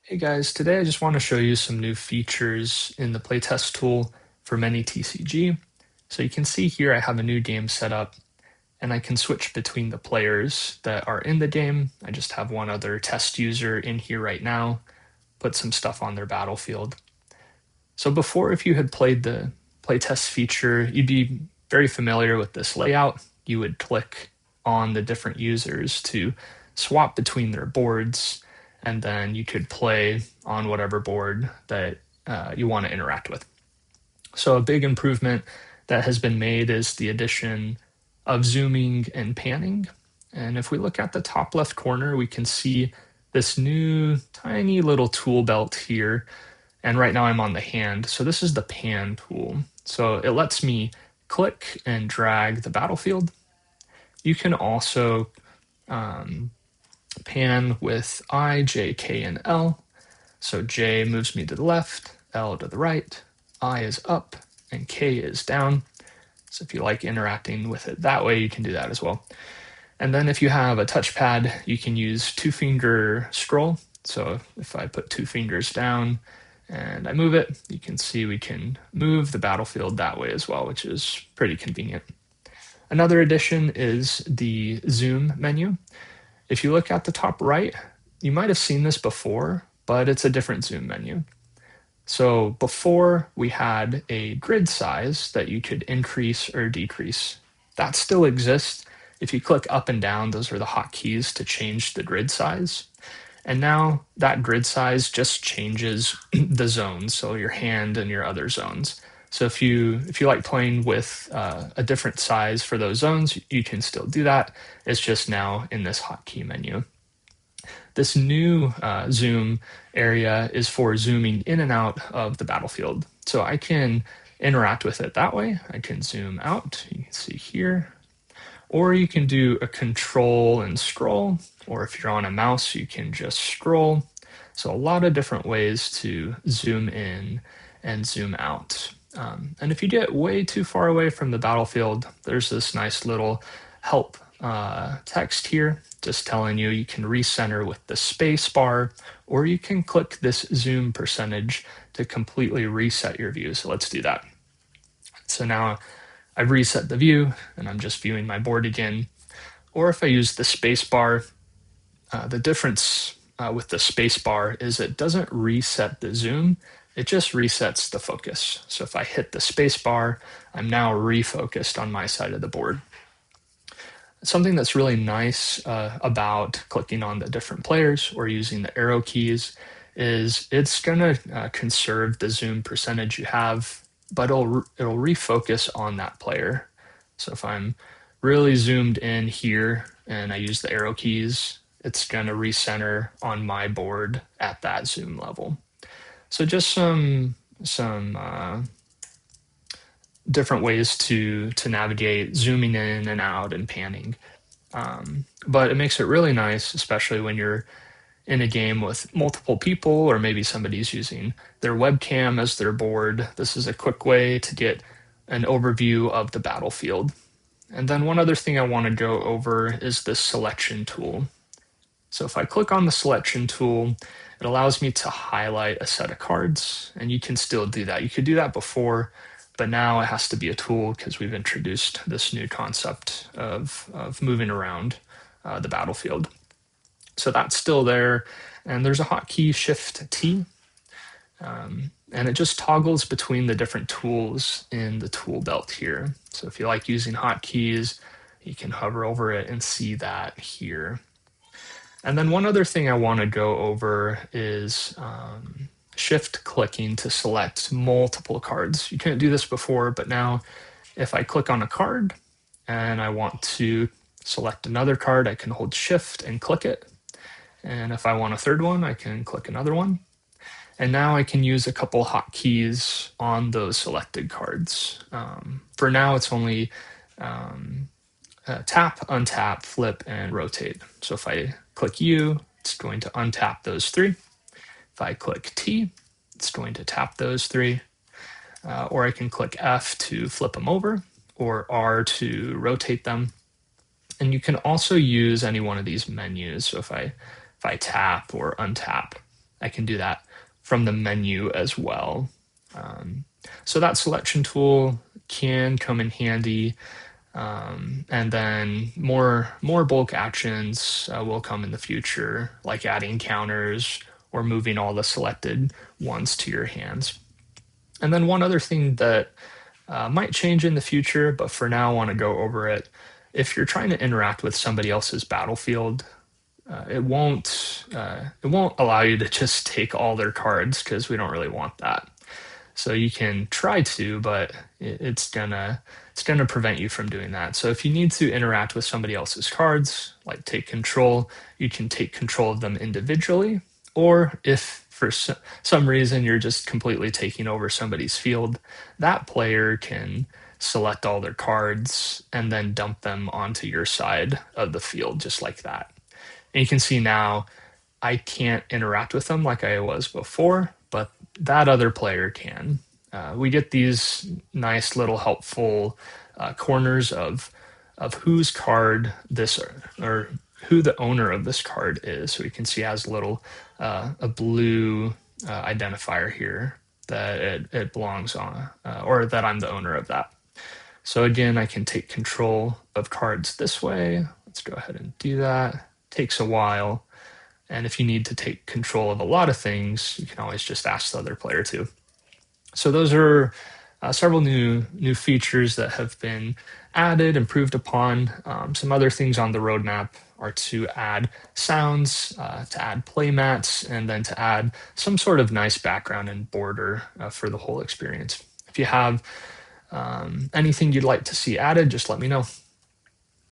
Hey guys, today I just want to show you some new features in the playtest tool for Many TCG. So you can see here I have a new game set up and I can switch between the players that are in the game. I just have one other test user in here right now, put some stuff on their battlefield. So before, if you had played the playtest feature, you'd be very familiar with this layout. You would click on the different users to swap between their boards, and then you could play on whatever board that you want to interact with. So a big improvement that has been made is the addition of zooming and panning. And if we look at the top left corner, we can see this new tiny little tool belt here. And right now I'm on the hand. So this is the pan tool. So it lets me click and drag the battlefield. You can also pan with I, J, K, and L. So J moves me to the left, L to the right, I is up, and K is down. So if you like interacting with it that way, you can do that as well. And then if you have a touchpad, you can use two-finger scroll. So if I put two fingers down and I move it, you can see we can move the battlefield that way as well, which is pretty convenient. Another addition is the zoom menu. If you look at the top right, you might have seen this before, but it's a different zoom menu. So before we had a grid size that you could increase or decrease. That still exists. If you click up and down, those are the hotkeys to change the grid size. And now that grid size just changes the zones, so your hand and your other zones. So if you like playing with a different size for those zones, you can still do that. It's just now in this hotkey menu. This new zoom area is for zooming in and out of the battlefield. So I can interact with it that way. I can zoom out, you can see here. Or you can do a control and scroll, or if you're on a mouse, you can just scroll. So a lot of different ways to zoom in and zoom out. And if you get way too far away from the battlefield, there's this nice little help text here, just telling you you can recenter with the space bar, or you can click this zoom percentage to completely reset your view. So let's do that. So now I've reset the view and I'm just viewing my board again. Or if I use the space bar, the difference with the space bar is it doesn't reset the zoom, it just resets the focus. So if I hit the space bar, I'm now refocused on my side of the board. Something that's really nice about clicking on the different players or using the arrow keys is it's going to conserve the zoom percentage you have, but it'll refocus on that player. So if I'm really zoomed in here and I use the arrow keys, it's going to recenter on my board at that zoom level. So just some different ways to navigate zooming in and out and panning. But it makes it really nice, especially when you're in a game with multiple people, or maybe somebody's using their webcam as their board. This is a quick way to get an overview of the battlefield. And then one other thing I want to go over is this selection tool. So if I click on the selection tool, it allows me to highlight a set of cards, and you can still do that. You could do that before, but now it has to be a tool because we've introduced this new concept of moving around the battlefield. So that's still there, and there's a hotkey Shift T, and it just toggles between the different tools in the tool belt here. So if you like using hotkeys, you can hover over it and see that here. And then one other thing I want to go over is shift clicking to select multiple cards. You couldn't do this before, but now if I click on a card and I want to select another card, I can hold shift and click it. And if I want a third one, I can click another one. And now I can use a couple hotkeys on those selected cards. For now, it's only tap, untap, flip, and rotate. So if I click U, it's going to untap those three. If I click T, it's going to tap those three. Or I can click F to flip them over, or R to rotate them. And you can also use any one of these menus. So if I tap or untap, I can do that from the menu as well. So that selection tool can come in handy. And then more bulk actions will come in the future, like adding counters or moving all the selected ones to your hands. And then one other thing that might change in the future, but for now I want to go over it. If you're trying to interact with somebody else's battlefield, it won't allow you to just take all their cards because we don't really want that. So you can try to, but it's gonna prevent you from doing that. So if you need to interact with somebody else's cards, like take control, you can take control of them individually, or if for some reason you're just completely taking over somebody's field, that player can select all their cards and then dump them onto your side of the field just like that. And you can see now I can't interact with them like I was before, but that other player can. We get these nice little helpful corners of whose card this or who the owner of this card is. So we can see it has a little a blue identifier here that it belongs on, or that I'm the owner of that. So again, I can take control of cards this way. Let's go ahead and do that. Takes a while. And if you need to take control of a lot of things, you can always just ask the other player to. So those are several new features that have been added, improved upon. Some other things on the roadmap are to add sounds, to add play mats, and then to add some sort of nice background and border for the whole experience. If you have anything you'd like to see added, just let me know.